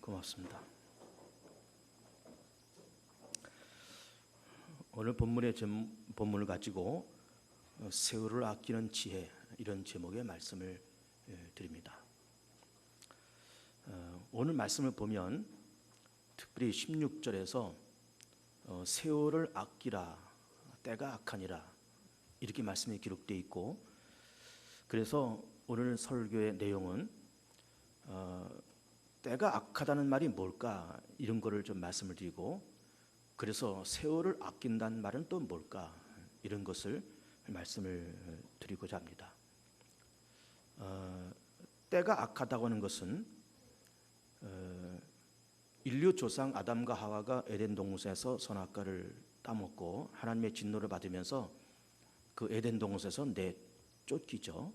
고맙습니다. 오늘 본문을 가지고 세월을 아끼는 지혜, 이런 제목의 말씀을 드립니다. 오늘 말씀을 보면 특별히 16절에서 세월을 아끼라, 때가 악하니라, 이렇게 말씀이 기록되어 있고, 그래서 오늘 설교의 내용은 때가 악하다는 말이 뭘까, 이런 거를 좀 말씀을 드리고, 그래서 세월을 아낀다는 말은 또 뭘까, 이런 것을 말씀을 드리고자 합니다. 때가 악하다고 하는 것은 인류 조상 아담과 하와가 에덴 동산에서 선악과를 따먹고 하나님의 진노를 받으면서 그 에덴 동산에서 내쫓기죠.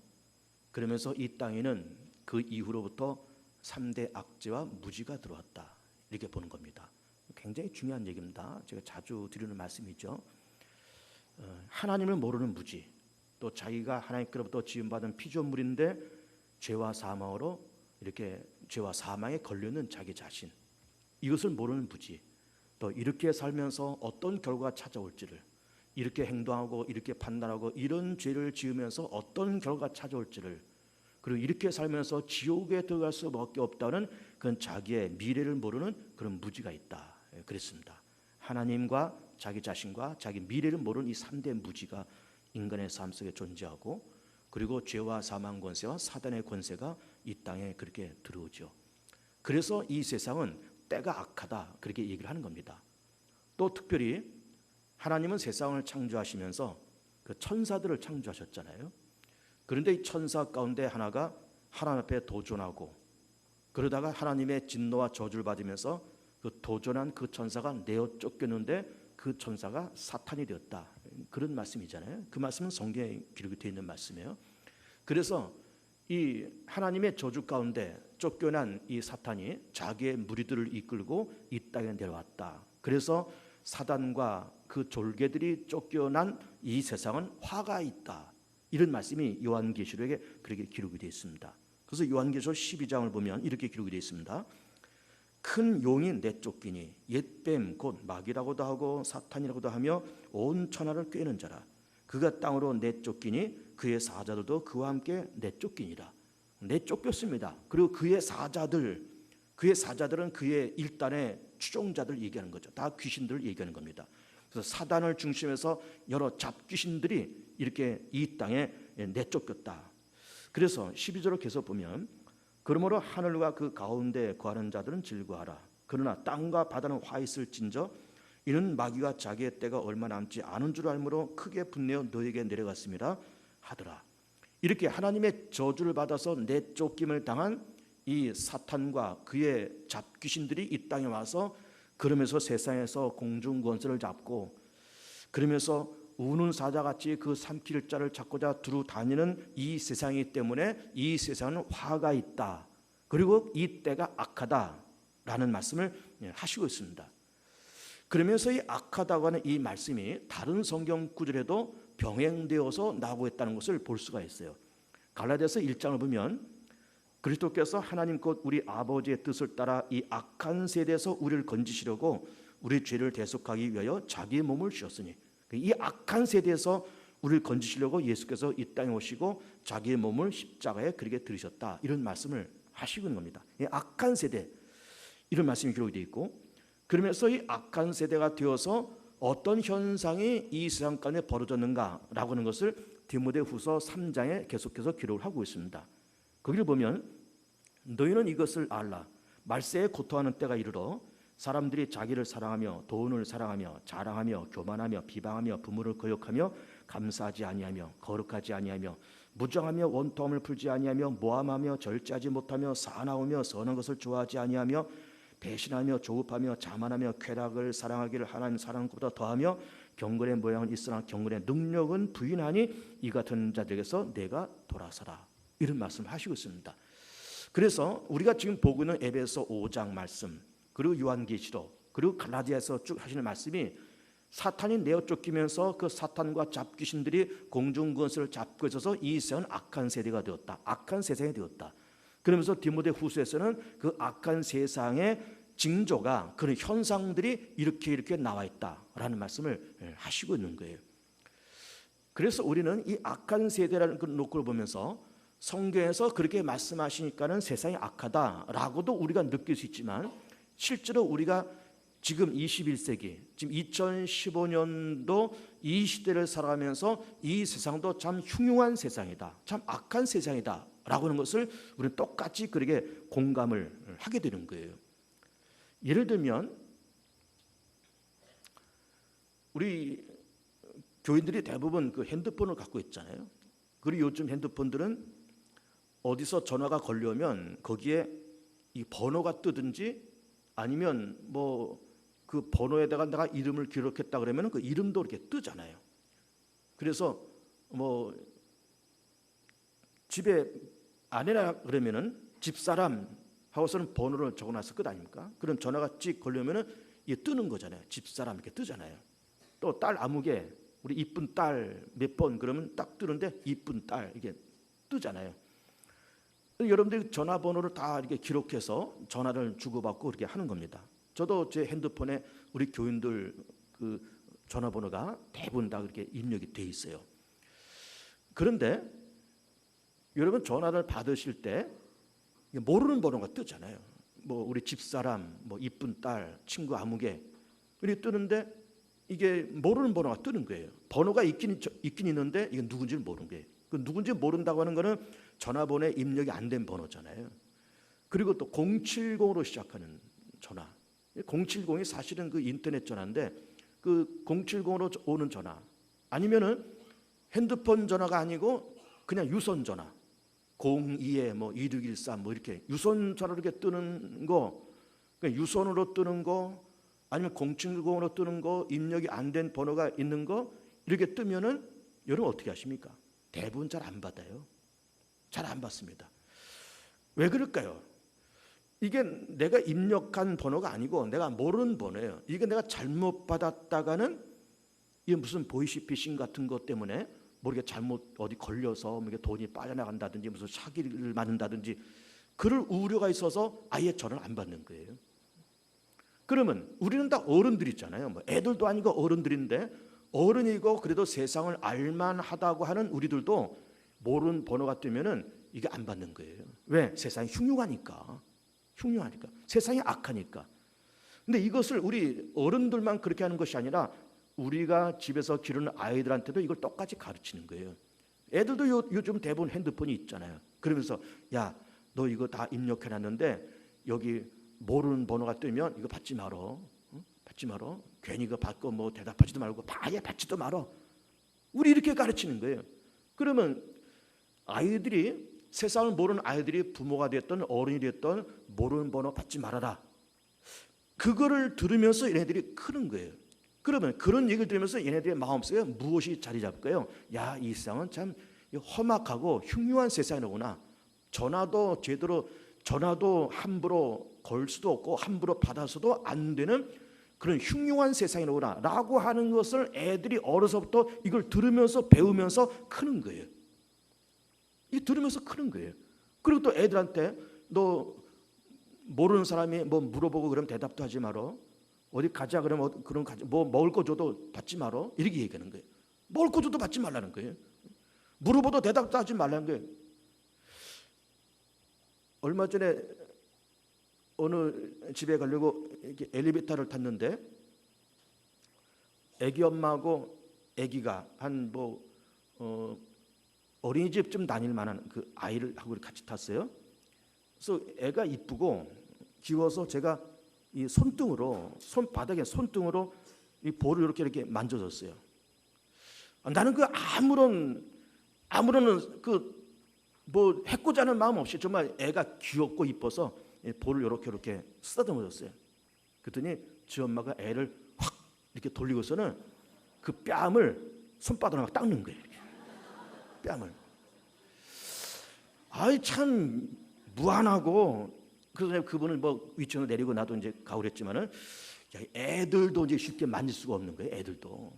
그러면서 이 땅에는 그 이후로부터 3대 악재와 무지가 들어왔다, 이렇게 보는 겁니다. 굉장히 중요한 얘기입니다. 제가 자주 드리는 말씀이죠. 하나님을 모르는 무지, 또 자기가 하나님께로부터 지음받은 피조물인데 죄와 사망으로 이렇게 죄와 사망에 걸려있는 자기 자신, 이것을 모르는 무지, 또 이렇게 살면서 어떤 결과가 찾아올지를, 이렇게 행동하고 이렇게 판단하고 이런 죄를 지으면서 어떤 결과가 찾아올지를, 그리고 이렇게 살면서 지옥에 들어갈 수밖에 없다는 그런 자기의 미래를 모르는 그런 무지가 있다, 그랬습니다. 하나님과 자기 자신과 자기 미래를 모르는 이 3대 무지가 인간의 삶 속에 존재하고, 그리고 죄와 사망 권세와 사단의 권세가 이 땅에 그렇게 들어오죠. 그래서 이 세상은 때가 악하다, 그렇게 얘기를 하는 겁니다. 또 특별히 하나님은 세상을 창조하시면서 그 천사들을 창조하셨잖아요. 그런데 이 천사 가운데 하나가 하나님 앞에 도전하고, 그러다가 하나님의 진노와 저주를 받으면서 그 도전한 그 천사가 내어 쫓겼는데 그 천사가 사탄이 되었다, 그런 말씀이잖아요. 그 말씀은 성경에 기록이 되어 있는 말씀이에요. 그래서 이 하나님의 저주 가운데 쫓겨난 이 사탄이 자기의 무리들을 이끌고 이 땅에 내려왔다. 그래서 사단과 그 졸개들이 쫓겨난 이 세상은 화가 있다, 이런 말씀이 요한계시록에 그렇게 기록이 되어 있습니다. 그래서 요한계시록 12장을 보면 이렇게 기록이 되어 있습니다. 큰 용이 내쫓기니 옛뱀 곧 마귀라고도 하고 사탄이라고도 하며 온 천하를 꿰는 자라. 그가 땅으로 내쫓기니 그의 사자들도 그와 함께 내쫓기니라. 내쫓겼습니다. 그리고 그의 사자들은 그의 일단의 추종자들 얘기하는 거죠. 다 귀신들을 얘기하는 겁니다. 그래서 사단을 중심해서 여러 잡귀신들이 이렇게 이 땅에 내쫓겼다. 그래서 12절을 계속 보면, 그러므로 하늘과 그 가운데 거하는 자들은 즐거워하라. 그러나 땅과 바다는 화 있을진저 이는 마귀가 자기의 때가 얼마 남지 않은 줄 알므로 크게 분내어 너에게 내려갔습니다 하더라. 이렇게 하나님의 저주를 받아서 내쫓김을 당한 이 사탄과 그의 잡귀신들이 이 땅에 와서, 그러면서 세상에서 공중권세를 잡고, 그러면서 우는 사자같이 그 삼킬 자를 잡고자 두루 다니는 이 세상이기 때문에 이 세상은 화가 있다, 그리고 이 때가 악하다라는 말씀을 하시고 있습니다. 그러면서 이 악하다고 하는 이 말씀이 다른 성경 구절에도 병행되어서 나오고 있다는 것을 볼 수가 있어요. 갈라디아서 1장을 보면 그리스도께서 하나님 곧 우리 아버지의 뜻을 따라 이 악한 세대에서 우리를 건지시려고 우리 죄를 대속하기 위하여 자기의 몸을 주셨으니, 이 악한 세대에서 우리를 건지시려고 예수께서 이 땅에 오시고 자기의 몸을 십자가에 그렇게 들으셨다, 이런 말씀을 하시고 있는 겁니다. 이 악한 세대, 이런 말씀이 기록이 되어 있고, 그러면서 이 악한 세대가 되어서 어떤 현상이 이 세상 가운데 벌어졌는가라고 하는 것을 디모데후서 3장에 계속해서 기록을 하고 있습니다. 거기를 보면 너희는 이것을 알라. 말세에 고통하는 때가 이르러 사람들이 자기를 사랑하며 돈을 사랑하며 자랑하며 교만하며 비방하며 부모를 거역하며 감사하지 아니하며 거룩하지 아니하며 무정하며 원통함을 풀지 아니하며 모함하며 절제하지 못하며 사나우며 선한 것을 좋아하지 아니하며 배신하며 조급하며 자만하며 쾌락을 사랑하기를 하나님 사랑하는 것보다 더하며 경건의 모양은 있으나 경건의 능력은 부인하니 이 같은 자들에게서 내가 돌아서라, 이런 말씀을 하시고 있습니다. 그래서 우리가 지금 보고 있는 에베소 5장 말씀, 그리고 요한계시록, 그리고 갈라디아에서 쭉 하시는 말씀이 사탄이 내어 쫓기면서 그 사탄과 잡귀신들이 공중권세를 잡고 있어서 이 세상은 악한 세대가 되었다, 악한 세상이 되었다. 그러면서 디모데 후서에서는 그 악한 세상의 징조가, 그런 현상들이 이렇게 나와 있다라는 말씀을 하시고 있는 거예요. 그래서 우리는 이 악한 세대라는 걸 놓고 보면서 성경에서 그렇게 말씀하시니까는 세상이 악하다라고도 우리가 느낄 수 있지만, 실제로 우리가 지금 21세기, 지금 2015년도 이 시대를 살아가면서 이 세상도 참 흉흉한 세상이다, 참 악한 세상이다 라고 하는 것을 우리는 똑같이 그렇게 공감을 하게 되는 거예요. 예를 들면 우리 교인들이 대부분 그 핸드폰을 갖고 있잖아요. 그리고 요즘 핸드폰들은 어디서 전화가 걸려오면 거기에 이 번호가 뜨든지 아니면 뭐 그 번호에다가 내가 이름을 기록했다 그러면 그 이름도 이렇게 뜨잖아요. 그래서 뭐 집에 아내라 그러면은 집사람 하고서는 번호를 적어놨을 것 아닙니까? 그럼 전화가 찍 걸려면은 이게 뜨는 거잖아요. 집사람 이렇게 뜨잖아요. 또 딸 아무개, 우리 이쁜 딸 몇 번 그러면 딱 뜨는데 이쁜 딸 이게 뜨잖아요. 여러분들이 전화번호를 다 이렇게 기록해서 전화를 주고받고 그렇게 하는 겁니다. 저도 제 핸드폰에 우리 교인들 그 전화번호가 대부분 다 그렇게 입력이 돼 있어요. 그런데 여러분 전화를 받으실 때 모르는 번호가 뜨잖아요. 뭐 우리 집사람, 뭐 이쁜 딸, 친구 아무개 이렇게 뜨는데 이게 모르는 번호가 뜨는 거예요. 번호가 있긴 있는데 이게 누군지를 모르는 거예요. 그 누군지 모른다고 하는 거는 전화번호에 입력이 안 된 번호잖아요. 그리고 또 070으로 시작하는 전화. 070이 사실은 그 인터넷 전화인데 그 070으로 오는 전화 아니면은 핸드폰 전화가 아니고 그냥 유선 전화 02에 뭐 2613 뭐 이렇게 유선 전화로 이렇게 뜨는 거, 그러니까 유선으로 뜨는 거 아니면 070으로 뜨는 거, 입력이 안 된 번호가 있는 거 이렇게 뜨면은 여러분 어떻게 하십니까? 대부분 잘 안 받아요. 잘 안 받습니다. 왜 그럴까요? 이게 내가 입력한 번호가 아니고 내가 모르는 번호예요. 이게 내가 잘못 받았다가는 이게 무슨 보이시피싱 같은 것 때문에 모르게 잘못 어디 걸려서 이게 돈이 빠져나간다든지 무슨 사기를 맞는다든지 그럴 우려가 있어서 아예 전화를 안 받는 거예요. 그러면 우리는 다 어른들이잖아요. 뭐 애들도 아니고 어른들인데 어른이고 그래도 세상을 알만하다고 하는 우리들도 모르는 번호가 뜨면은 이게 안 받는 거예요. 왜? 세상이 흉흉하니까. 세상이 악하니까. 근데 이것을 우리 어른들만 그렇게 하는 것이 아니라 우리가 집에서 기르는 아이들한테도 이걸 똑같이 가르치는 거예요. 애들도 요즘 대부분 핸드폰이 있잖아요. 그러면서 야, 너 이거 다 입력해놨는데 여기 모르는 번호가 뜨면 이거 받지 말어. 받지 말어. 괜히 이거 받고 뭐 대답하지도 말고 아예 받지도 말어. 우리 이렇게 가르치는 거예요. 그러면 아이들이, 세상을 모르는 아이들이 부모가 됐던 어른이 됐던 모르는 번호 받지 말아라. 그거를 들으면서 얘네들이 크는 거예요. 그러면 그런 얘기를 들으면서 얘네들의 마음속에 무엇이 자리 잡을까요? 야, 이 세상은 참 험악하고 흉흉한 세상이구나. 전화도 함부로 걸 수도 없고 함부로 받아서도 안 되는 그런 흉흉한 세상이구나 라고 하는 것을 애들이 어려서부터 이걸 들으면서 배우면서 크는 거예요. 이 들으면서 크는 거예요. 그리고 또 애들한테 너 모르는 사람이 뭐 물어보고 그러면 대답도 하지 말어. 어디 가자 그러면 그런 뭐 먹을 거 줘도 받지 말어. 이렇게 얘기하는 거예요. 먹을 거 줘도 받지 말라는 거예요. 물어봐도 대답도 하지 말라는 거예요. 얼마 전에 어느 집에 가려고 이렇게 엘리베이터를 탔는데 애기 엄마하고 애기가 한 어린이집 좀 다닐 만한 그 아이를 하고 같이 탔어요. 그래서 애가 이쁘고 귀여워서 제가 이 손바닥에 손등으로 이 볼을 이렇게 만져줬어요. 나는 그 아무런 그 뭐 해코지 하는 마음 없이 정말 애가 귀엽고 이뻐서 볼을 이렇게 쓰다듬어줬어요. 그랬더니 지 엄마가 애를 확 이렇게 돌리고서는 그 뺨을 손바닥으로 막 닦는 거예요. 뺨을. 아이 참 무한하고, 그래서 그분은 뭐 위층을 내리고 나도 이제 가고 그랬지만은 애들도 이제 쉽게 만질 수가 없는 거예요. 애들도.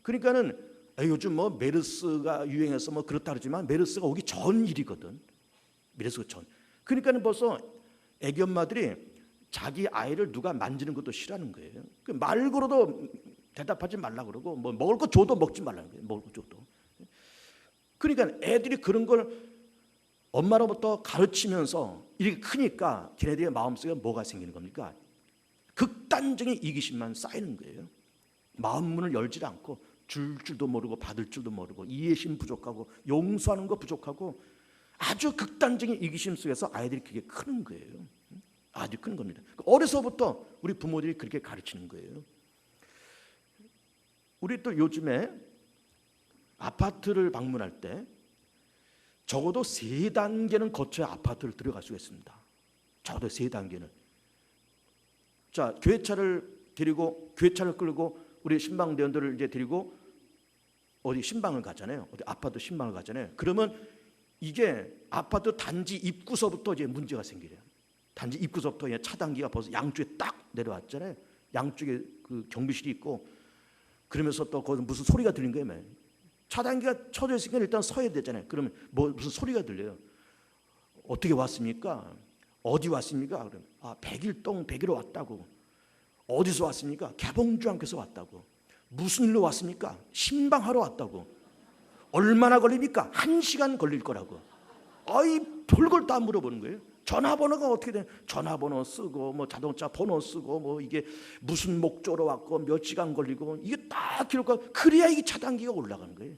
그러니까는 요즘 뭐 메르스가 유행해서 뭐 그렇다 그러지만 메르스가 오기 전 일이거든. 미래에서 전. 그러니까는 벌써 애기 엄마들이 자기 아이를 누가 만지는 것도 싫어하는 거예요. 말 걸어도 대답하지 말라 그러고 뭐 먹을 거 줘도 먹지 말라는 거예요. 먹을 거 줘도. 그러니까 애들이 그런 걸 엄마로부터 가르치면서 이렇게 크니까 걔네들의 마음속에 뭐가 생기는 겁니까? 극단적인 이기심만 쌓이는 거예요. 마음 문을 열지 않고 줄 줄도 모르고 받을 줄도 모르고 이해심 부족하고 용서하는 거 부족하고 아주 극단적인 이기심 속에서 아이들이 그게 크는 거예요. 아주 큰 겁니다. 어려서부터 우리 부모들이 그렇게 가르치는 거예요. 우리 또 요즘에 아파트를 방문할 때 적어도 3단계는 거쳐야 아파트를 들어갈 수가 있습니다. 적어도 3단계는. 자, 교회차를 끌고 우리 신방대원들을 이제 데리고 어디 신방을 가잖아요. 어디 아파트 신방을 가잖아요. 그러면 이게 아파트 단지 입구서부터 이제 문제가 생기래요. 단지 입구서부터 차단기가 벌써 양쪽에 딱 내려왔잖아요. 양쪽에 그 경비실이 있고 그러면서 또 거기서 무슨 소리가 들린 거예요. 차단기가 쳐져 있으니까 일단 서야 되잖아요. 그러면 뭐 무슨 소리가 들려요. 어떻게 왔습니까? 어디 왔습니까? 그러면 101동 101호 왔다고. 어디서 왔습니까? 개봉주항께서 왔다고. 무슨 일로 왔습니까? 신방하러 왔다고. 얼마나 걸립니까? 1시간 걸릴 거라고. 별걸 다 물어보는 거예요. 전화번호가 어떻게 돼? 전화번호 쓰고 뭐 자동차 번호 쓰고 뭐 이게 무슨 목적으로 왔고 몇 시간 걸리고 이게 딱 기록하고 그래야 이게 차단기가 올라가는 거예요.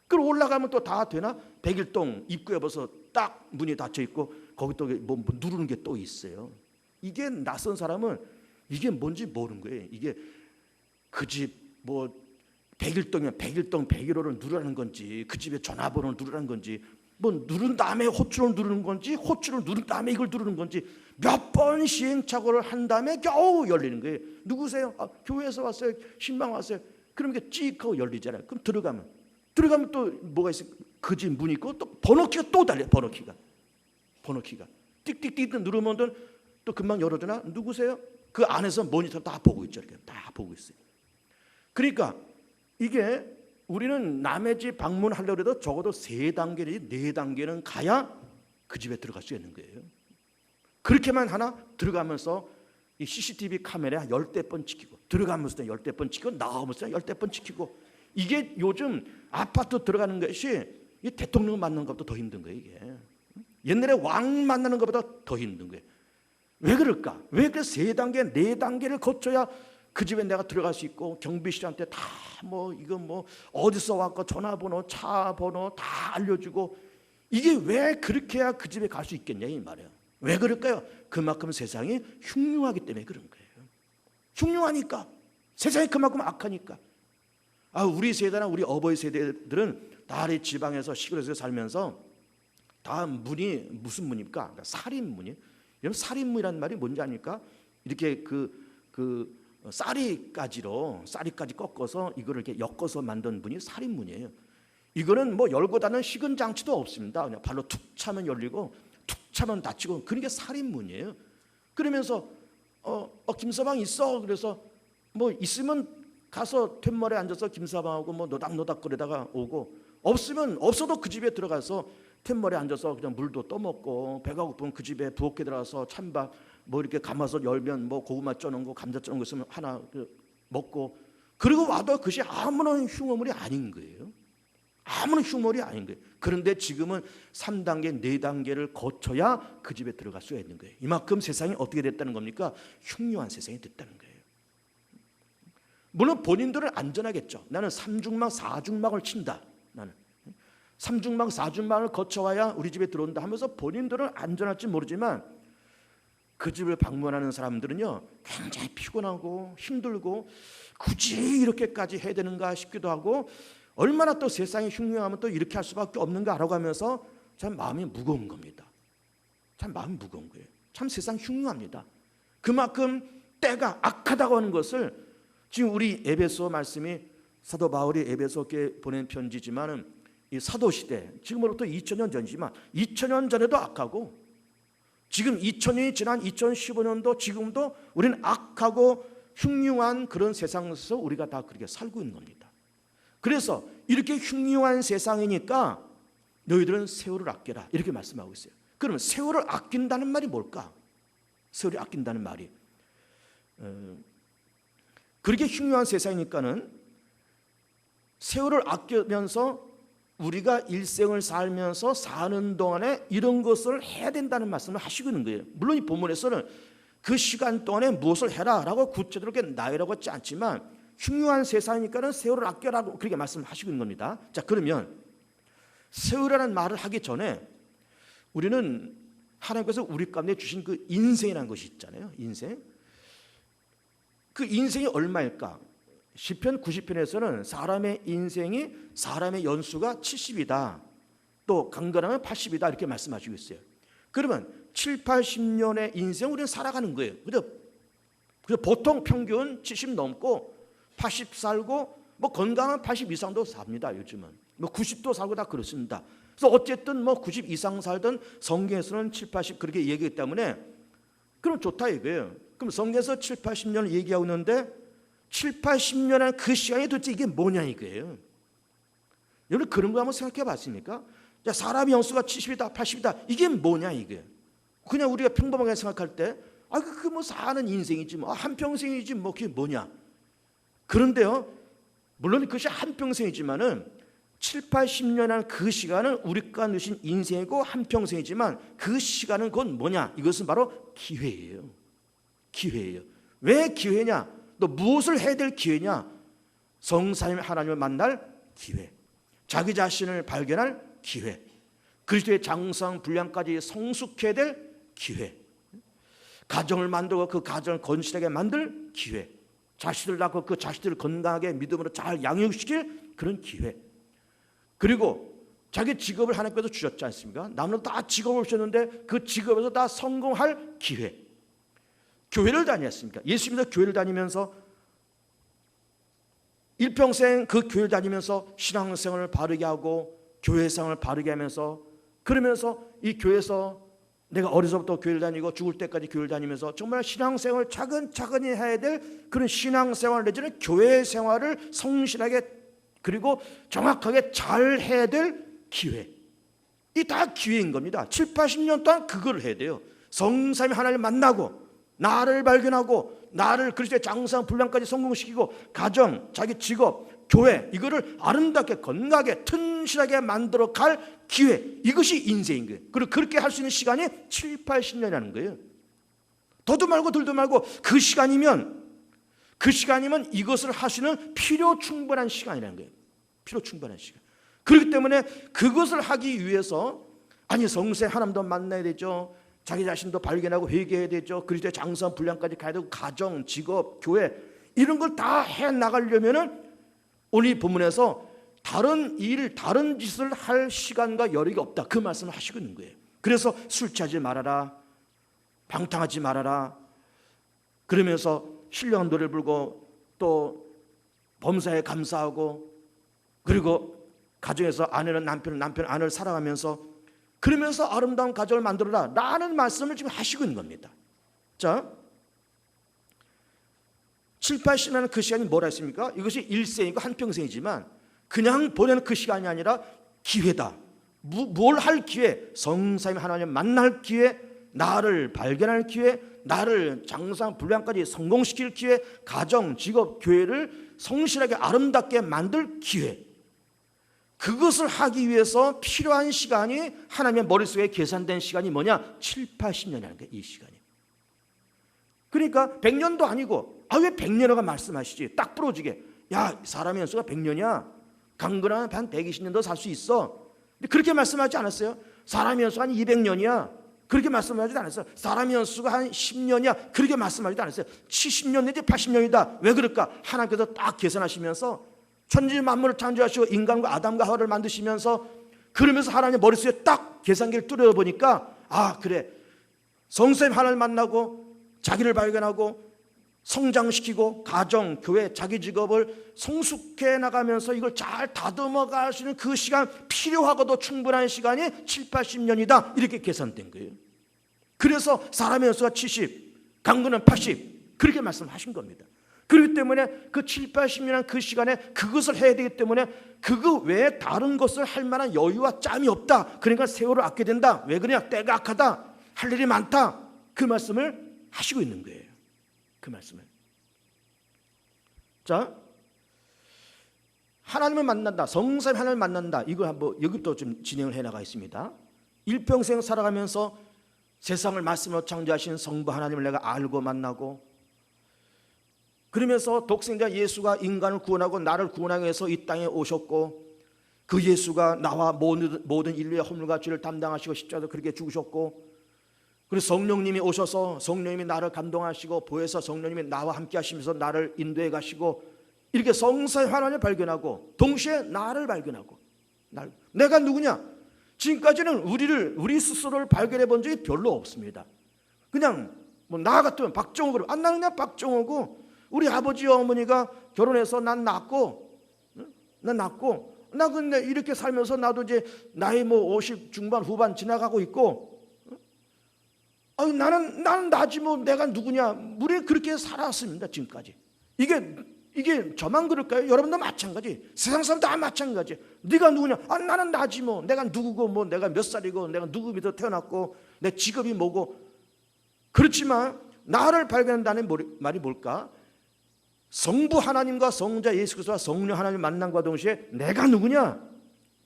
그리고 올라가면 또 다 되나? 101동 입구에 벌써 딱 문이 닫혀 있고 거기 또 뭐 누르는 게 또 있어요. 이게 낯선 사람은 이게 뭔지 모르는 거예요. 이게 그 집 뭐 101동이면 101동 101호를 누르라는 건지 그 집에 전화번호를 누르라는 건지 뭐 누른 다음에 호출을 누르는 건지 호출을 누른 다음에 이걸 누르는 건지 몇 번 시행착오를 한 다음에 겨우 열리는 거예요. 누구세요? 교회에서 왔어요. 신방 왔어요. 그럼 이게 찍 하고 열리잖아요. 그럼 들어가면 또 뭐가 있어요? 그 집 문 있고 또 번호키가 또 달려요. 번호키가 띡띡띡 누르면 또 금방 열어주나? 누구세요? 그 안에서 모니터 다 보고 있죠. 이렇게 다 보고 있어요. 그러니까 이게 우리는 남의 집 방문하려고 해도 적어도 3단계, 4단계는 가야 그 집에 들어갈 수 있는 거예요. 그렇게만 하나 들어가면서 이 CCTV 카메라에 10대 번 찍히고 들어가면서 10대 번 찍히고 나오면서 10대 번 찍히고 이게 요즘 아파트 들어가는 것이 이 대통령 만나는 것보다 더 힘든 거예요. 이게 옛날에 왕 만나는 것보다 더 힘든 거예요. 왜 그럴까? 왜 그 3단계, 4단계를 거쳐야 그 집에 내가 들어갈 수 있고 경비실한테 다 뭐 이거 뭐 어디서 왔고 전화번호, 차 번호 다 알려주고 이게 왜 그렇게 해야 그 집에 갈 수 있겠냐 이 말이에요. 왜 그럴까요? 그만큼 세상이 흉흉하기 때문에 그런 거예요. 흉흉하니까 세상이 그만큼 악하니까. 우리 세대나 우리 어버이 세대들은 다 지방에서 시골에서 살면서 다 문이 무슨 문입니까? 그러니까 살인문이에요. 여러분 살인문이라는 말이 뭔지 아닙니까? 이렇게 쌀이까지 꺾어서 이거를 이렇게 엮어서 만든 문이 살인문이에요. 이거는 뭐 열고 닫는 식은 장치도 없습니다. 그냥 발로 툭 차면 열리고 툭 차면 닫히고 그런 게 살인문이에요. 그러면서 김서방 있어. 그래서 뭐 있으면 가서 툇말에 앉아서 김서방하고 뭐 노닥노닥거리다가 오고 없어도 그 집에 들어가서 툇말에 앉아서 그냥 물도 떠먹고 배가 고프면 그 집에 부엌에 들어가서 찬밥 뭐 이렇게 가마솥 열면 뭐 고구마 쪄놓은 거 감자 쪄놓은 거 있으면 하나 먹고 그리고 와도 그것이 아무런 흉어물이 아닌 거예요. 아무런 흉물이 아닌 거예요. 그런데 지금은 3단계, 4단계를 거쳐야 그 집에 들어갈 수가 있는 거예요. 이만큼 세상이 어떻게 됐다는 겁니까? 흉흉한 세상이 됐다는 거예요. 물론 본인들은 안전하겠죠. 나는 3중막, 4중막을 친다. 나는 3중막, 4중막을 거쳐와야 우리 집에 들어온다 하면서 본인들은 안전할지 모르지만 그 집을 방문하는 사람들은요 굉장히 피곤하고 힘들고 굳이 이렇게까지 해야 되는가 싶기도 하고 얼마나 또 세상이 흉흉하면 또 이렇게 할 수밖에 없는가라고 하면서 참 마음이 무거운 겁니다. 참 마음이 무거운 거예요. 참 세상 흉흉합니다. 그만큼 때가 악하다고 하는 것을 지금 우리 에베소 말씀이 사도 바울이 에베소께 보낸 편지지만은 이 사도 시대 지금으로부터 2000년 전이지만 2000년 전에도 악하고 지금 2000년이 지난 2015년도 지금도 우리는 악하고 흉흉한 그런 세상에서 우리가 다 그렇게 살고 있는 겁니다. 그래서 이렇게 흉흉한 세상이니까 너희들은 세월을 아껴라 이렇게 말씀하고 있어요. 그러면 세월을 아낀다는 말이 뭘까? 세월을 아낀다는 말이 그렇게 흉흉한 세상이니까는 세월을 아끼면서 우리가 일생을 살면서 사는 동안에 이런 것을 해야 된다는 말씀을 하시고 있는 거예요. 물론 이 본문에서는 그 시간 동안에 무엇을 해라라고 구체적으로 나열하고 있지 않지만 흉흉한 세상이니까는 세월을 아껴라고 그렇게 말씀하시고 있는 겁니다. 자, 그러면 세월이라는 말을 하기 전에 우리는 하나님께서 우리 가운데 주신 그 인생이라는 것이 있잖아요. 인생. 그 인생이 얼마일까? 시편 90편에서는 사람의 인생이 사람의 연수가 70이다. 또 강건하면 80이다. 이렇게 말씀하시고 있어요. 그러면 7, 80년의 인생 우리는 살아가는 거예요. 그래서 보통 평균 70 넘고 80 살고 뭐 건강한 80 이상도 삽니다. 요즘은 뭐 90도 살고 다 그렇습니다. 그래서 어쨌든 뭐 90 이상 살던 성경에서는 7, 80 그렇게 얘기했기 때문에 그럼 좋다 이거예요. 그럼 성경에서 7, 80년을 얘기하고 있는데 7, 80년의 그 시간이 도대체 이게 뭐냐 이거예요. 여러분 그런 거 한번 생각해 봤습니까? 자, 사람의 연수가 70이다 80이다 이게 뭐냐 이게. 그냥 우리가 평범하게 생각할 때 그 뭐 사는 인생이지 뭐 한평생이지 뭐 그게 뭐냐. 그런데요 물론 그것이 한평생이지만은 7, 80년이라는 그 시간은 우리가 누신 인생이고 한평생이지만 그 시간은 그건 뭐냐. 이것은 바로 기회예요. 기회예요. 왜 기회냐? 또 무엇을 해야 될 기회냐? 성삼위 하나님을 만날 기회, 자기 자신을 발견할 기회, 그리스도의 장성 분량까지 성숙해야 될 기회, 가정을 만들고 그 가정을 건실하게 만들 기회, 자식들 낳고 그 자식들을 건강하게 믿음으로 잘 양육시킬 그런 기회, 그리고 자기 직업을 하나님께서 주셨지 않습니까? 남은 다 직업을 주셨는데 그 직업에서 다 성공할 기회. 교회를 다녔습니까? 예수 믿어 교회를 다니면서 일평생 그 교회를 다니면서 신앙생활을 바르게 하고 교회생활을 바르게 하면서 그러면서 이 교회에서 내가 어려서부터 교회를 다니고 죽을 때까지 교회를 다니면서 정말 신앙생활을 차근차근히 해야 될 그런 신앙생활 내지는 교회생활을 성실하게 그리고 정확하게 잘 해야 될 기회. 이 다 기회인 겁니다. 7, 80년 동안 그걸 해야 돼요. 성삼위 하나님을 만나고 나를 발견하고 나를 그리스도의 장성 분량까지 성공시키고 가정, 자기 직업, 교회 이거를 아름답게 건강하게 튼실하게 만들어 갈 기회. 이것이 인생인 거예요. 그리고 그렇게 할 수 있는 시간이 7, 80년이라는 거예요. 더도 말고 덜도 말고 그 시간이면 이것을 하시는 필요 충분한 시간이라는 거예요. 필요 충분한 시간. 그렇기 때문에 그것을 하기 위해서 성세 하나님도 만나야 되죠. 자기 자신도 발견하고 회개해야 되죠. 그리스도의 장성 분량까지 가야 되고 가정, 직업, 교회 이런 걸 다 해 나가려면은 오늘 이 본문에서 다른 일, 다른 짓을 할 시간과 여력이 없다. 그 말씀을 하시고 있는 거예요. 그래서 술 취하지 말아라. 방탕하지 말아라. 그러면서 신령한 노래를 부르고 또 범사에 감사하고 그리고 가정에서 아내는 남편은 아내를 사랑하면서 그러면서 아름다운 가정을 만들어라 라는 말씀을 지금 하시고 있는 겁니다. 자, 7, 80년은 그 시간이 뭐라 했습니까? 이것이 일생이고 한평생이지만 그냥 보내는 그 시간이 아니라 기회다. 뭘 할 기회? 성삼위 하나님 만날 기회, 나를 발견할 기회, 나를 장상 분량까지 성공시킬 기회, 가정, 직업, 교회를 성실하게 아름답게 만들 기회. 그것을 하기 위해서 필요한 시간이 하나님의 머릿속에 계산된 시간이 뭐냐? 7, 80년이라는 거예요. 이 시간이. 그러니까 100년도 아니고 왜 100년이라고 말씀하시지? 딱 부러지게. 야, 사람의 연수가 100년이야. 강건하면 한 120년도 살 수 있어. 근데 그렇게 말씀하지 않았어요. 사람의 연수가 한 200년이야. 그렇게 말씀하지도 않았어요. 사람의 연수가 한 10년이야. 그렇게 말씀하지도 않았어요. 70년 내지 80년이다. 왜 그럴까? 하나님께서 딱 계산하시면서 천지 만물을 창조하시고 인간과 아담과 하와를 만드시면서 그러면서 하나님의 머릿속에 딱 계산기를 뚫어보니까 그래. 성삼위 하나님을 만나고 자기를 발견하고 성장시키고 가정, 교회, 자기 직업을 성숙해 나가면서 이걸 잘 다듬어 가시는 그 시간 필요하고도 충분한 시간이 7, 80년이다. 이렇게 계산된 거예요. 그래서 사람의 연수가 70, 강건은 80 그렇게 말씀하신 겁니다. 그렇기 때문에 그 7, 80년이라는 그 시간에 그것을 해야 되기 때문에 그거 외에 다른 것을 할 만한 여유와 짬이 없다. 그러니까 세월을 아껴야 된다. 왜 그러냐? 때가 악하다. 할 일이 많다. 그 말씀을 하시고 있는 거예요. 그 말씀을. 자, 하나님을 만난다. 성삼위 하나님을 만난다. 이거 한번 여기부터 좀 진행을 해나가 있습니다. 일평생 살아가면서 세상을 말씀으로 창조하신 성부 하나님을 내가 알고 만나고, 그러면서 독생자 예수가 인간을 구원하고 나를 구원하기 위해서 이 땅에 오셨고, 그 예수가 나와 모든 인류의 허물과 죄를 담당하시고 십자가에서 그렇게 죽으셨고, 그리고 성령님이 오셔서 성령님이 나를 감동하시고 보혜사 성령님이 나와 함께 하시면서 나를 인도해 가시고, 이렇게 성삼위 하나님을 발견하고 동시에 나를 발견하고, 내가 누구냐? 지금까지는 우리 스스로를 발견해 본 적이 별로 없습니다. 그냥 뭐 나 같으면 박정호, 그러면 나는 그냥 박정호고, 우리 아버지와 어머니가 결혼해서 난 낳고 나 근데 이렇게 살면서 나도 이제 나이 뭐 50 중반 후반 지나가고 있고, 나는 나지 뭐 내가 누구냐? 우리 그렇게 살았습니다. 지금까지. 이게 저만 그럴까요? 여러분도 마찬가지. 세상 사람 다 마찬가지. 네가 누구냐? 나는 나지 뭐. 내가 누구고 뭐 내가 몇 살이고 내가 누구 밑에 태어났고 내 직업이 뭐고. 그렇지만 나를 발견한다는 말이 뭘까? 성부 하나님과 성자 예수 그리스도와 성령 하나님 만남과 동시에 내가 누구냐?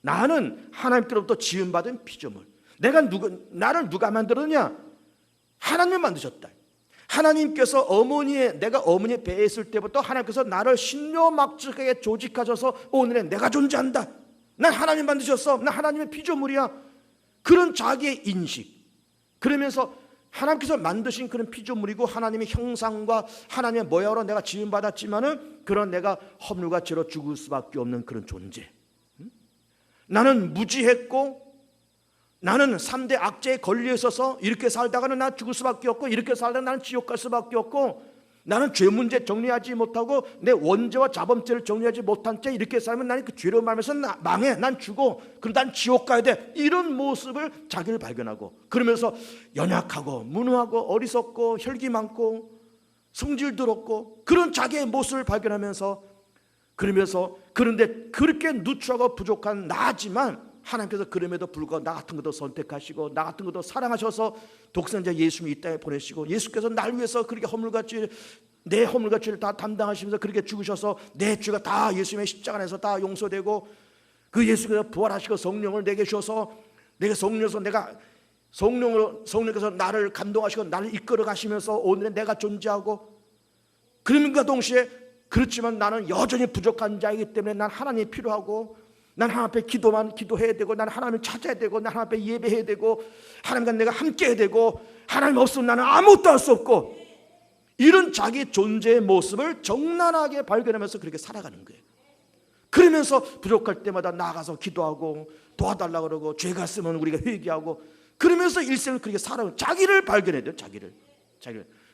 나는 하나님께로부터 지음받은 피조물. 나를 누가 만들었냐? 하나님을 만드셨다. 하나님께서 내가 어머니의 배에 있을 때부터 하나님께서 나를 신묘막측하게 조직하셔서 오늘의 내가 존재한다. 난 하나님 만드셨어. 난 하나님의 피조물이야. 그런 자기의 인식. 그러면서 하나님께서 만드신 그런 피조물이고 하나님의 형상과 하나님의 모양으로 내가 지음받았지만은 그런 내가 허물과 죄로 죽을 수밖에 없는 그런 존재. 나는 무지했고 나는 3대 악재에 걸려 있어서 이렇게 살다가는 나 죽을 수밖에 없고, 이렇게 살다가 나는 지옥 갈 수밖에 없고, 나는 죄 문제 정리하지 못하고 내 원죄와 자범죄를 정리하지 못한 채 이렇게 살면 나는 그 죄로 말면서 망해. 난 죽어. 그럼 난 지옥 가야 돼. 이런 모습을 자기를 발견하고, 그러면서 연약하고 무능하고 어리석고 혈기 많고 성질 더럽고 그런 자기의 모습을 발견하면서, 그런데 그렇게 누추하고 부족한 나지만 하나님께서 그럼에도 불구하고 나 같은 것도 선택하시고 나 같은 것도 사랑하셔서 독생자 예수님이 이 땅에 보내시고, 예수께서 날 위해서 그렇게 내 허물과 죄를 다 담당하시면서 그렇게 죽으셔서 내 죄가 다 예수님의 십자가 안에서 다 용서되고, 그 예수께서 부활하시고 성령을 내게 주셔서 내게 성령께서 나를 감동하시고 나를 이끌어 가시면서 오늘의 내가 존재하고, 그럼과 동시에 그렇지만 나는 여전히 부족한 자이기 때문에 난 하나님이 필요하고, 난 하나님 앞에 기도해야 되고, 난 하나님을 찾아야 되고, 난 하나님 앞에 예배해야 되고, 하나님과 내가 함께 해야 되고, 하나님 없으면 나는 아무것도 할 수 없고, 이런 자기 존재의 모습을 적나라하게 발견하면서 그렇게 살아가는 거예요. 그러면서 부족할 때마다 나가서 기도하고 도와달라고 그러고, 죄가 있으면 우리가 회개하고, 그러면서 일생을 그렇게 살아가는, 자기를 발견해야 돼요. 자기를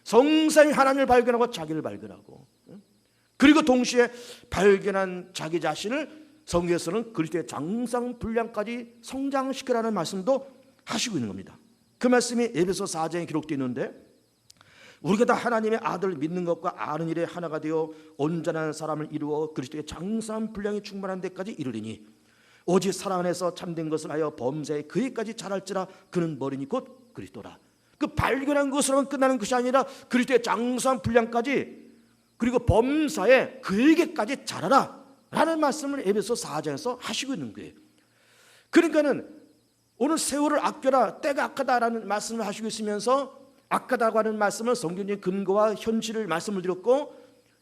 성삼위 하나님을 발견하고 자기를 발견하고, 그리고 동시에 발견한 자기 자신을 성경에서는 그리스도의 장상 분량까지 성장시키라는 말씀도 하시고 있는 겁니다. 그 말씀이 에베소 4장에 기록되어 있는데, 우리가 다 하나님의 아들을 믿는 것과 아는 일에 하나가 되어 온전한 사람을 이루어 그리스도의 장상 분량이 충만한 데까지 이르리니, 오직 사랑 안에서 참된 것을 하여 범사에 그에까지 자랄지라. 그는 머리니 곧 그리스도라. 그 발견한 것으로만 끝나는 것이 아니라 그리스도의 장상 분량까지, 그리고 범사에 그에게까지 자라라 라는 말씀을 에베소 4장에서 하시고 있는 거예요. 그러니까는 오늘 세월을 아껴라, 때가 악하다라는 말씀을 하시고 있으면서, 악하다고 하는 말씀은 성경적인 근거와 현실을 말씀을 드렸고,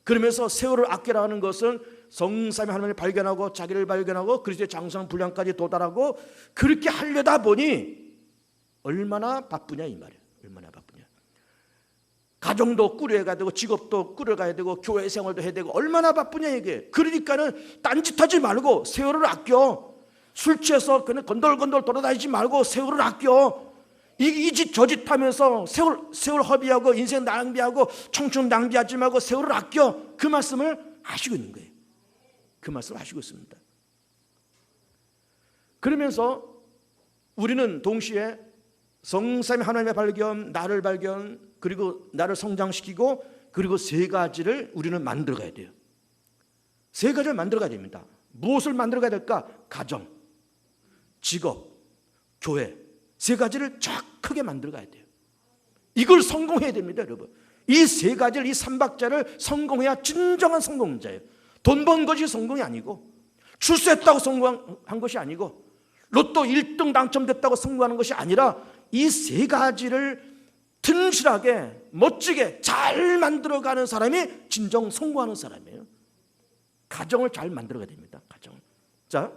그러면서 세월을 아껴라 하는 것은 성삼위 하나님을 발견하고 자기를 발견하고 그리스도의 장상 분량까지 도달하고, 그렇게 하려다 보니 얼마나 바쁘냐 이 말이에요. 얼마나 바쁘냐. 가정도 꾸려가야 되고 직업도 꾸려가야 되고 교회 생활도 해야 되고 얼마나 바쁘냐 이게. 그러니까는 딴짓하지 말고 세월을 아껴. 술 취해서 그냥 건돌건돌 돌아다니지 말고 세월을 아껴. 이 짓 저 짓 하면서 세월 허비하고 인생 낭비하고 청춘 낭비하지 말고 세월을 아껴. 그 말씀을 하시고 있는 거예요. 그 말씀을 하시고 있습니다. 그러면서 우리는 동시에 성삼위 하나님의 발견, 나를 발견, 그리고 나를 성장시키고 그리고 세 가지를 우리는 만들어가야 돼요. 세 가지를 만들어가야 됩니다. 무엇을 만들어가야 될까? 가정, 직업, 교회. 세 가지를 크게 만들어가야 돼요. 이걸 성공해야 됩니다, 여러분. 이 세 가지를, 이 삼박자를 성공해야 진정한 성공자예요. 돈 번 것이 성공이 아니고, 출세했다고 성공한 것이 아니고, 로또 1등 당첨됐다고 성공하는 것이 아니라 이 세 가지를 튼실하게 멋지게 잘 만들어가는 사람이 진정 성공하는 사람이에요. 가정을 잘 만들어가야 됩니다. 가정. 자,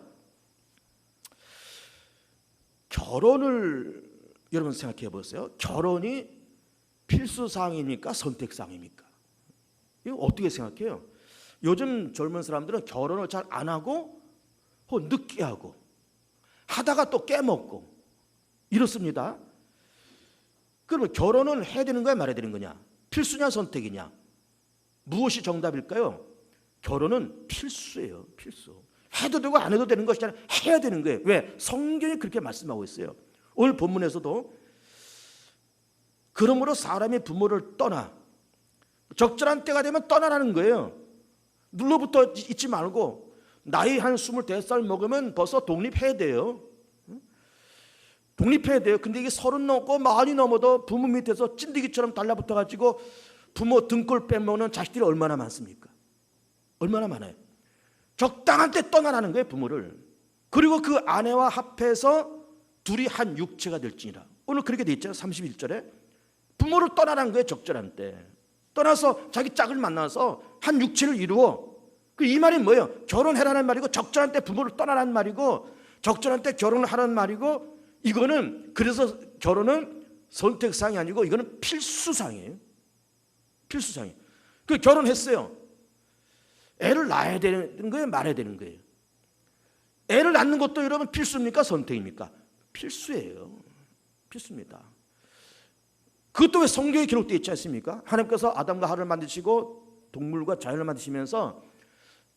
결혼을 여러분 생각해 보세요. 결혼이 필수사항입니까? 선택사항입니까? 이거 어떻게 생각해요? 요즘 젊은 사람들은 결혼을 잘 안 하고 늦게 하고 하다가 또 깨먹고 이렇습니다. 그러면 결혼은 해야 되는 거야, 말아야 되는 거냐? 필수냐, 선택이냐? 무엇이 정답일까요? 결혼은 필수예요. 필수. 해도 되고 안 해도 되는 것이 아니라 해야 되는 거예요. 왜? 성경이 그렇게 말씀하고 있어요. 오늘 본문에서도 그러므로 사람이 부모를 떠나, 적절한 때가 되면 떠나라는 거예요. 눌러붙어 있지 말고 나이 한 25살 먹으면 벌써 독립해야 돼요. 독립해야 돼요. 근데 이게 30 넘고 40이 넘어도 부모 밑에서 찐득이처럼 달라붙어가지고 부모 등골 빼먹는 자식들이 얼마나 많습니까? 얼마나 많아요. 적당한 때 떠나라는 거예요, 부모를. 그리고 그 아내와 합해서 둘이 한 육체가 될지니라. 오늘 그렇게 돼 있잖아요. 31절에 부모를 떠나라는 거예요. 적절한 때 떠나서 자기 짝을 만나서 한 육체를 이루어. 이 말이 뭐예요? 결혼해라는 말이고, 적절한 때 부모를 떠나라는 말이고, 적절한 때 결혼을 하라는 말이고, 이거는 그래서 결혼은 선택사항이 아니고 이거는 필수사항이에요. 필수사항이에요. 그 결혼했어요. 애를 낳아야 되는 거예요, 말아야 되는 거예요? 애를 낳는 것도 여러분 필수입니까, 선택입니까? 필수예요. 필수입니다. 그것도 왜 성경에 기록되어 있지 않습니까? 하나님께서 아담과 하와를 만드시고 동물과 자연을 만드시면서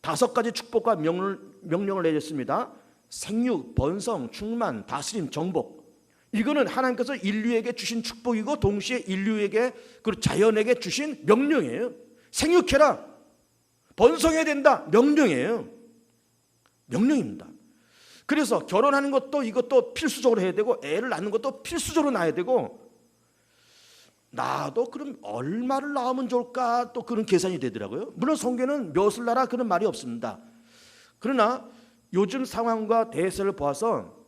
5가지 축복과 명령을 내렸습니다. 생육, 번성, 충만, 다스림, 정복. 이거는 하나님께서 인류에게 주신 축복이고 동시에 인류에게 그리고 자연에게 주신 명령이에요. 생육해라, 번성해야 된다, 명령이에요. 명령입니다. 그래서 결혼하는 것도 이것도 필수적으로 해야 되고, 애를 낳는 것도 필수적으로 낳아야 되고, 나도 그럼 얼마를 낳으면 좋을까, 또 그런 계산이 되더라고요. 물론 성경에는 몇을 낳아 그런 말이 없습니다. 그러나 요즘 상황과 대세를 보아서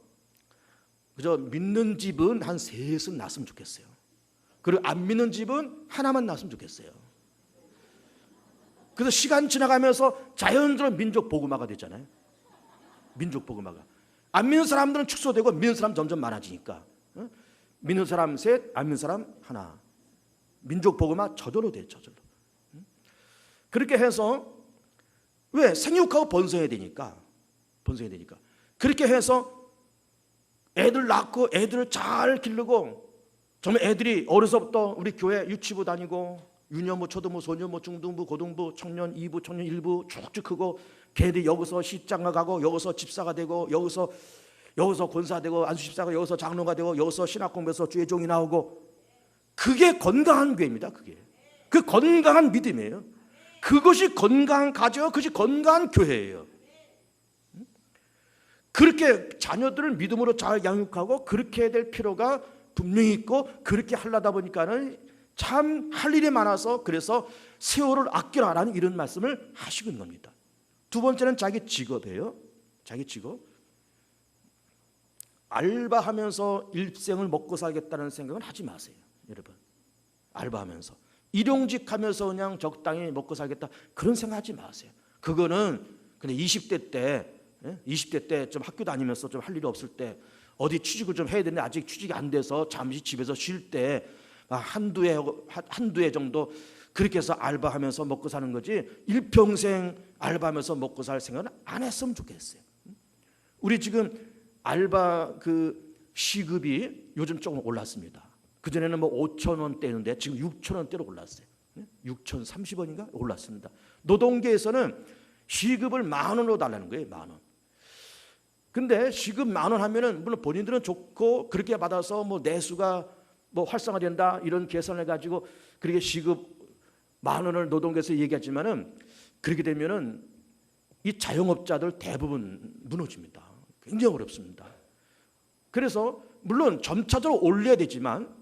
그저 믿는 집은 한 3은 낳았으면 좋겠어요. 그리고 안 믿는 집은 하나만 낳았으면 좋겠어요. 그래서 시간 지나가면서 자연스러운 민족 복음화가 되잖아요. 민족 복음화가. 안 믿는 사람들은 축소되고 믿는 사람 점점 많아지니까. 믿는 사람 셋, 안 믿는 사람 하나. 민족 복음화 저절로 돼요. 저절로. 그렇게 해서 왜? 생육하고 번성해야 되니까. 번성해야 되니까. 그렇게 해서 애들 낳고 애들을 잘 기르고, 정말 애들이 어려서부터 우리 교회 유치부 다니고, 유년부, 초등부, 소년부, 중등부, 고등부, 청년 2부, 청년 1부 쭉쭉 크고, 걔들이 여기서 시장가 가고, 여기서 집사가 되고, 여기서 권사 되고, 안수집사가 여기서 장로가 되고, 여기서 신학 공부해서 주의 종이 나오고, 그게 건강한 교회입니다. 그게 그 건강한 믿음이에요. 그것이 건강한 가정, 그것이 건강한 교회예요. 그렇게 자녀들을 믿음으로 잘 양육하고 그렇게 해야 될 필요가 분명히 있고, 그렇게 하려다 보니까는 참 할 일이 많아서 그래서 세월을 아끼라라는 이런 말씀을 하시고 있는 겁니다. 두 번째는 자기 직업이에요. 자기 직업. 알바하면서 일생을 먹고 살겠다는 생각은 하지 마세요. 여러분, 알바하면서 일용직하면서 그냥 적당히 먹고 살겠다 그런 생각하지 마세요. 그거는 그냥 20대 때 좀 학교 다니면서 좀 할 일이 없을 때 어디 취직을 좀 해야 되는데 아직 취직이 안 돼서 잠시 집에서 쉴 때 한두 해 정도 그렇게 해서 알바하면서 먹고 사는 거지, 일평생 알바하면서 먹고 살 생각은 안 했으면 좋겠어요. 우리 지금 알바 그 시급이 요즘 조금 올랐습니다. 그전에는 뭐 5,000원대였는데 지금 6,000원대로 올랐어요. 6,030원인가 올랐습니다. 노동계에서는 시급을 10,000원으로 달라는 거예요. 10,000원. 근데 시급 10,000원 하면은 물론 본인들은 좋고 그렇게 받아서 뭐 내수가 뭐 활성화된다 이런 계산을 가지고 그렇게 시급 10,000원을 노동계에서 얘기하지만은 그렇게 되면은 이 자영업자들 대부분 무너집니다. 굉장히 어렵습니다. 그래서 물론 점차적으로 올려야 되지만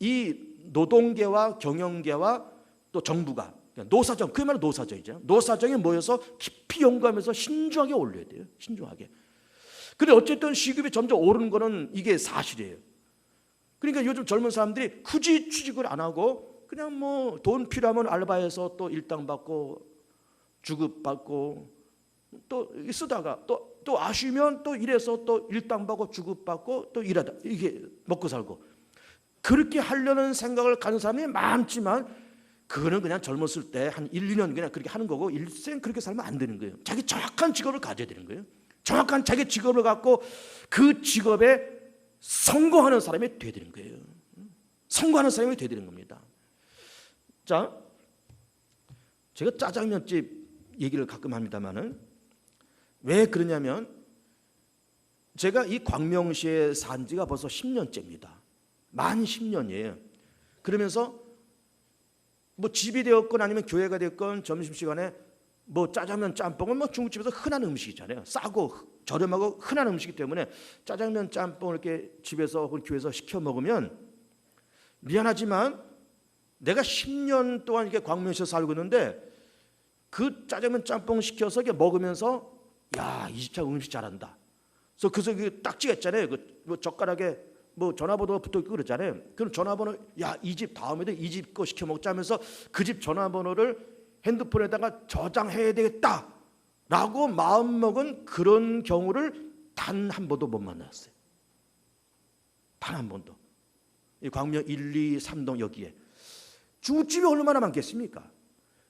이 노동계와 경영계와 또 정부가 노사정, 그야말로 노사정이죠. 노사정이 모여서 깊이 연구하면서 신중하게 올려야 돼요. 신중하게. 근데 어쨌든 시급이 점점 오르는 거는 이게 사실이에요. 그러니까 요즘 젊은 사람들이 굳이 취직을 안 하고 그냥 뭐 돈 필요하면 알바해서 또 일당 받고 주급받고 또 쓰다가 또 아쉬면 또 일해서 또 일당 받고 주급받고 또 일하다 이게 먹고 살고 그렇게 하려는 생각을 가진 사람이 많지만 그거는 그냥 젊었을 때 한 1, 2년 그냥 그렇게 하는 거고 일생 그렇게 살면 안 되는 거예요. 자기 정확한 직업을 가져야 되는 거예요. 정확한 자기 직업을 갖고 그 직업에 성공하는 사람이 돼야 되는 거예요. 성공하는 사람이 돼야 되는 겁니다. 자, 제가 짜장면집 얘기를 가끔 합니다만은 왜 그러냐면 제가 이 광명시에 산 지가 벌써 10년째입니다. 만 10년이에요. 그러면서 뭐 집이 되었건 아니면 교회가 되었건 점심시간에 뭐 짜장면 짬뽕은 뭐 중국집에서 흔한 음식이잖아요. 싸고 저렴하고 흔한 음식이기 때문에 짜장면 짬뽕을 이렇게 집에서 혹은 교회에서 시켜 먹으면 미안하지만 내가 10년 동안 이렇게 광명시에 살고 있는데 그 짜장면 짬뽕 시켜서 이렇게 먹으면서 야, 이 집 참 음식 잘한다. 그래서 그 딱지겠잖아요. 그 젓가락에 뭐 전화번호가 붙어 있고 그러잖아요. 그럼 전화번호 야, 이 집 다음에도 이 집 거 시켜 먹자 하면서 그 집 전화번호를 핸드폰에다가 저장해야 되겠다라고 마음먹은 그런 경우를 단 한 번도 못 만났어요. 단 한 번도. 이 광명 1, 2, 3동 여기에 중국집이 얼마나 많겠습니까?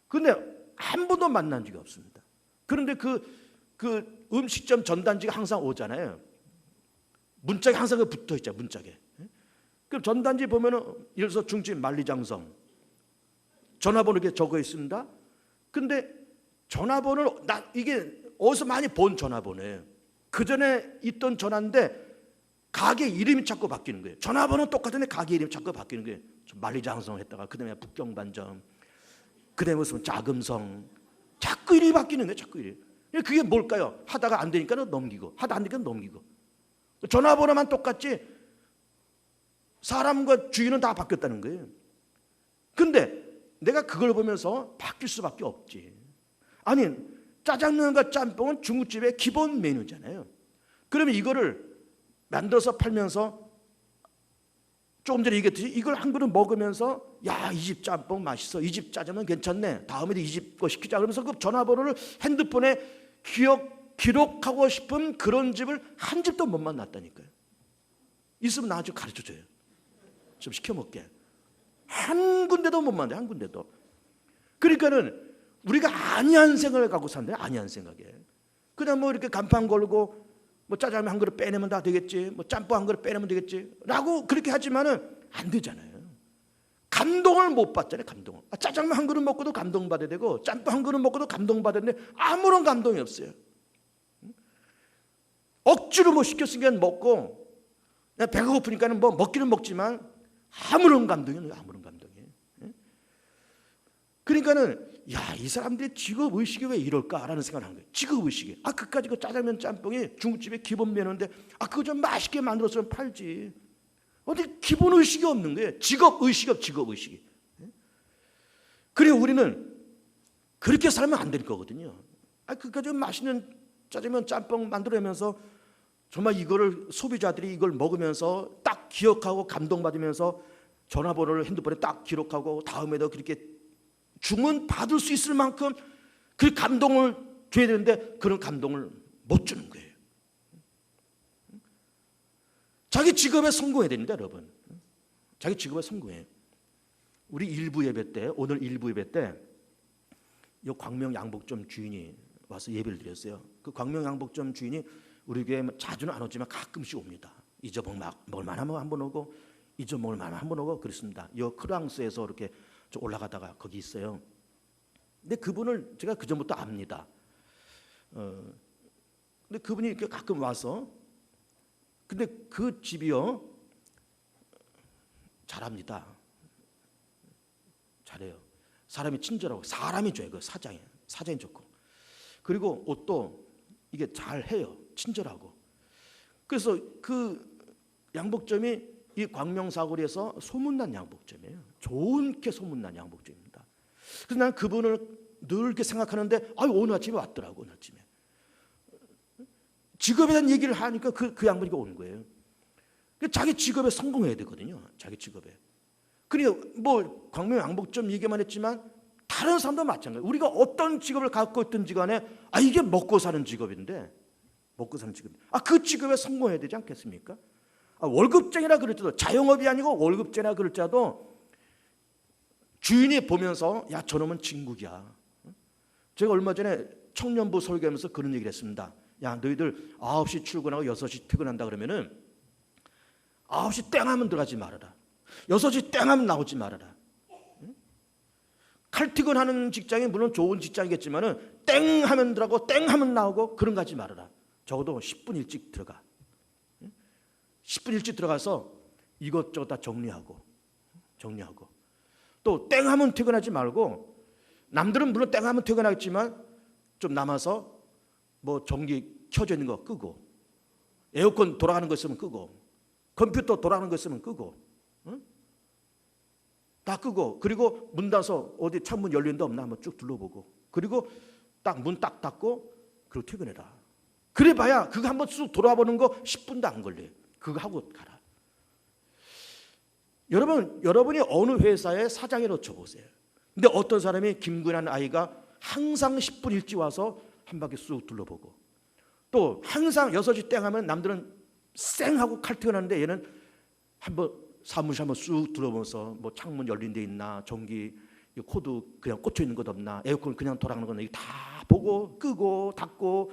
근데 한 번도 만난 적이 없습니다. 그런데 그 음식점 전단지가 항상 오잖아요. 문짝에 항상 그 붙어 있죠. 문짝에. 그럼 전단지 보면은 예를 들어서 중집 만리장성 전화번호 이렇게 적어 있습니다. 근데 전화번호를 이게 어디서 많이 본 전화번호예요. 그 전에 있던 전화인데 가게 이름이 자꾸 바뀌는 거예요. 전화번호 똑같은데 가게 이름이 자꾸 바뀌는 거예요. 만리장성 했다가 그다음에 북경반점, 그다음에 무슨 자금성, 자꾸 이름이 바뀌는 거예요. 자꾸 이름. 그게 뭘까요? 하다가 안 되니까 넘기고, 하다 안 되니까 넘기고. 전화번호만 똑같지 사람과 주인은 다 바뀌었다는 거예요. 근데 내가 그걸 보면서 바뀔 수밖에 없지. 아니, 짜장면과 짬뽕은 중국집의 기본 메뉴잖아요. 그러면 이거를 만들어서 팔면서 조금 전에 얘기했듯이 이걸 한 그릇 먹으면서 야, 이 집 짬뽕 맛있어, 이 집 짜장면 괜찮네, 다음에도 이 집 거 시키자 그러면서 그 전화번호를 핸드폰에 기록하고 싶은 그런 집을 한 집도 못 만났다니까요. 있으면 나 좀 가르쳐줘요. 좀 시켜 먹게. 한 군데도 못 만나요. 한 군데도. 그러니까는 우리가 안이한 생각을 갖고 산대. 안이한 생각에. 그냥 뭐 이렇게 간판 걸고 뭐 짜장면 한 그릇 빼내면 다 되겠지, 뭐 짬뽕 한 그릇 빼내면 되겠지 라고 그렇게 하지만은 안 되잖아요. 감동을 못 받잖아요. 감동을. 짜장면 한 그릇 먹고도 감동받아야 되고 짬뽕 한 그릇 먹고도 감동받아야 되는데 아무런 감동이 없어요. 억지로 뭐 시켰으니까 먹고 배가 고프니까는 뭐 먹기는 먹지만 아무런 감동이 없어요. 아무런 감동이. 그러니까는 야, 이 사람들의 직업 의식이 왜 이럴까라는 생각을 하는 거예요. 직업 의식이. 그까지 그 짜장면 짬뽕이 중국집의 기본 메뉴인데 그거 좀 맛있게 만들었으면 팔지. 어디 기본 의식이 없는 거예요. 직업 의식이 없. 직업 의식이. 그리고 우리는 그렇게 살면 안 될 거거든요. 그까지 맛있는 짜장면 짬뽕 만들어내면서 정말 이거를 소비자들이 이걸 먹으면서 딱 기억하고 감동받으면서 전화번호를 핸드폰에 딱 기록하고 다음에도 그렇게 주문 받을 수 있을 만큼 그 감동을 줘야 되는데 그런 감동을 못 주는 거예요. 자기 직업에 성공해야 됩니다, 여러분. 자기 직업에 성공해. 우리 일부 예배 때, 오늘 일부 예배 때 이 광명 양복점 주인이 와서 예배를 드렸어요. 그 광명 양복점 주인이 우리 교회에 자주는 안 오지만 가끔씩 옵니다. 잊어먹을 만하면 한 번 오고 잊어먹을 만하면 한 번 오고 그렇습니다. 이 크랑스에서 이렇게 올라가다가 거기 있어요. 근데 그분을 제가 그 전부터 압니다. 근데 그분이 이렇게 가끔 와서 근데 그 집이요 잘합니다. 잘해요. 사람이 친절하고 사람이 좋아요. 그 사장이 좋고. 그리고 옷도 이게 잘해요. 친절하고. 그래서 그 양복점이 이 광명사거리에서 소문난 양복점이에요. 좋게 소문난 양복점입니다. 그래서 난 그분을 늘 이렇게 생각하는데 오늘 아침에 왔더라고. 오늘 아침에 직업에 대한 얘기를 하니까 그 양반이 오는 거예요. 자기 직업에 성공해야 되거든요. 자기 직업에. 그러니까 뭐 광명 양복점 얘기만 했지만 다른 사람도 마찬가지예요. 우리가 어떤 직업을 갖고 있든지 간에 이게 먹고 사는 직업인데 그 직업에 성공해야 되지 않겠습니까? 월급쟁이라 그럴지도 자영업이 아니고 월급쟁이라 그럴지라도 주인이 보면서 야 저놈은 진국이야. 제가 얼마 전에 청년부 설교하면서 그런 얘기를 했습니다. 야 너희들 9시 출근하고 6시 퇴근한다 그러면은 9시 땡 하면 들어가지 말아라. 6시 땡 하면 나오지 말아라. 칼퇴근하는 직장이 물론 좋은 직장이겠지만은 땡 하면 들어가고 땡 하면 나오고 그런 거 하지 말아라. 적어도 10분 일찍 들어가. 10분 일찍 들어가서 이것저것 다 정리하고 또 땡 하면 퇴근하지 말고 남들은 물론 땡 하면 퇴근하겠지만 좀 남아서 뭐 전기 켜져 있는 거 끄고 에어컨 돌아가는 거 있으면 끄고 컴퓨터 돌아가는 거 있으면 끄고 다 끄고 그리고 문 닫아서 어디 창문 열린 데 없나 한번 쭉 둘러보고 그리고 딱 문 딱 닫고 그리고 퇴근해라. 그래 봐야 그거 한번 쑥 돌아보는 거 10분도 안 걸려요. 그거 하고 가라. 여러분이 어느 회사의 사장에 놓쳐보세요. 근데 어떤 사람이 김구라는 아이가 항상 10분 일찍 와서 한 바퀴 쑥 둘러보고 또 항상 6시 땡 하면 남들은 쌩하고 칼퇴근하는데 얘는 한번 사무실 한번 쑥 들어보면서 뭐 창문 열린 데 있나 전기 코드 그냥 꽂혀 있는 것 없나 에어컨 그냥 돌아가는 거 다 보고 끄고 닫고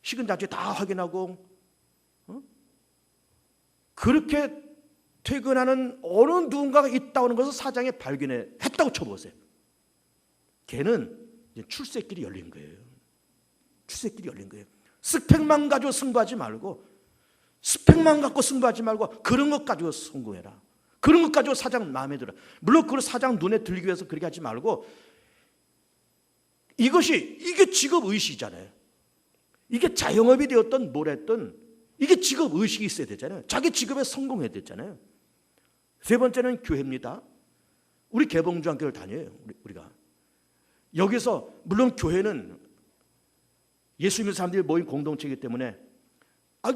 식은 자체 다 확인하고 그렇게 퇴근하는 어느 누군가가 있다는 것을 사장이 발견했다고 쳐보세요. 걔는 이제 출세길이 열린 거예요. 스펙만 가지고 승부하지 말고 스펙만 갖고 승부하지 말고 그런 것 가지고 성공해라. 그런 것 가지고 사장 마음에 들어. 물론 그걸 사장 눈에 들기 위해서 그렇게 하지 말고 이게 직업의식이잖아요. 이게 자영업이 되었든 뭘 했든 이게 직업의식이 있어야 되잖아요. 자기 직업에 성공해야 되잖아요. 세 번째는 교회입니다. 우리 개봉주한교회를 다녀요. 우리가 여기서 물론 교회는 예수 믿는 사람들이 모인 공동체이기 때문에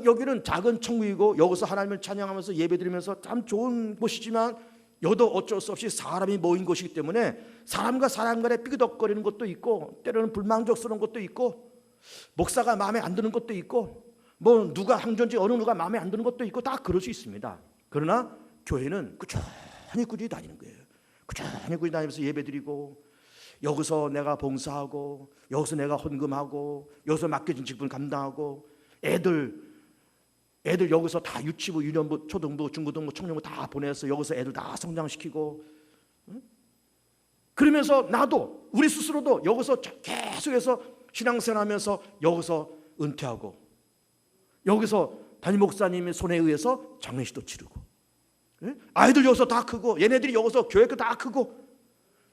여기는 작은 천국이고 여기서 하나님을 찬양하면서 예배드리면서 참 좋은 곳이지만 여도 어쩔 수 없이 사람이 모인 곳이기 때문에 사람과 사람 간에 삐그덕거리는 것도 있고 때로는 불만족스러운 것도 있고 목사가 마음에 안 드는 것도 있고 뭐 누가 항전지 어느 누가 마음에 안 드는 것도 있고 다 그럴 수 있습니다. 그러나 교회는 꾸준히 다니는 거예요. 꾸준히 다니면서 예배드리고 여기서 내가 봉사하고 여기서 내가 헌금하고 여기서 맡겨진 직분 감당하고 애들 여기서 다 유치부, 유년부, 초등부, 중고등부, 청년부 다 보내서 여기서 애들 다 성장시키고 그러면서 나도 우리 스스로도 여기서 계속해서 신앙생활하면서 여기서 은퇴하고 여기서 담임 목사님의 손에 의해서 장례식도 치르고 아이들 여기서 다 크고 얘네들이 여기서 교회도 다 크고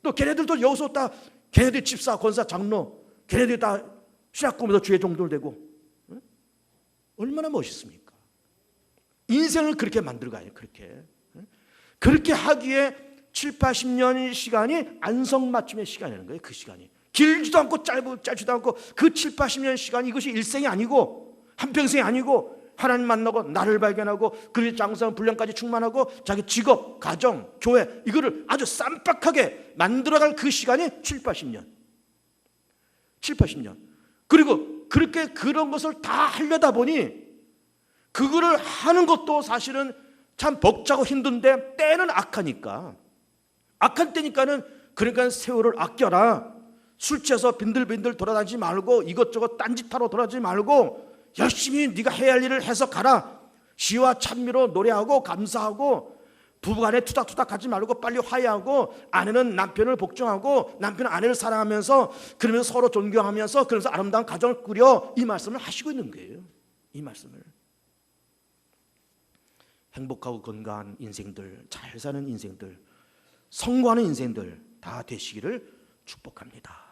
또 걔네들도 여기서 다 걔네들 집사, 권사, 장로 걔네들이 다 신학교에서 주의 종들 되고 얼마나 멋있습니까? 인생을 그렇게 만들어가요. 그렇게 하기에 7, 80년 시간이 안성맞춤의 시간이라는 거예요. 그 시간이 길지도 않고 짧지도 않고 그 7, 80년 시간 이것이 일생이 아니고 한평생이 아니고 하나님 만나고 나를 발견하고 그리고 장성 분량까지 충만하고 자기 직업, 가정, 교회 이거를 아주 쌈박하게 만들어갈 그 시간이 7, 80년 그리고 그렇게 그런 것을 다 하려다 보니 그거를 하는 것도 사실은 참 벅차고 힘든데 때는 악한 때니까는 그러니까 세월을 아껴라. 술 취해서 빈들빈들 돌아다니지 말고 이것저것 딴짓하러 돌아다니지 말고 열심히 네가 해야 할 일을 해서 가라. 시와 찬미로 노래하고 감사하고 부부간에 투닥투닥 하지 말고 빨리 화해하고 아내는 남편을 복종하고 남편은 아내를 사랑하면서 그러면서 서로 존경하면서 그러면서 아름다운 가정을 꾸려 이 말씀을 하시고 있는 거예요. 이 말씀을 행복하고 건강한 인생들, 잘 사는 인생들, 성공하는 인생들 다 되시기를 축복합니다.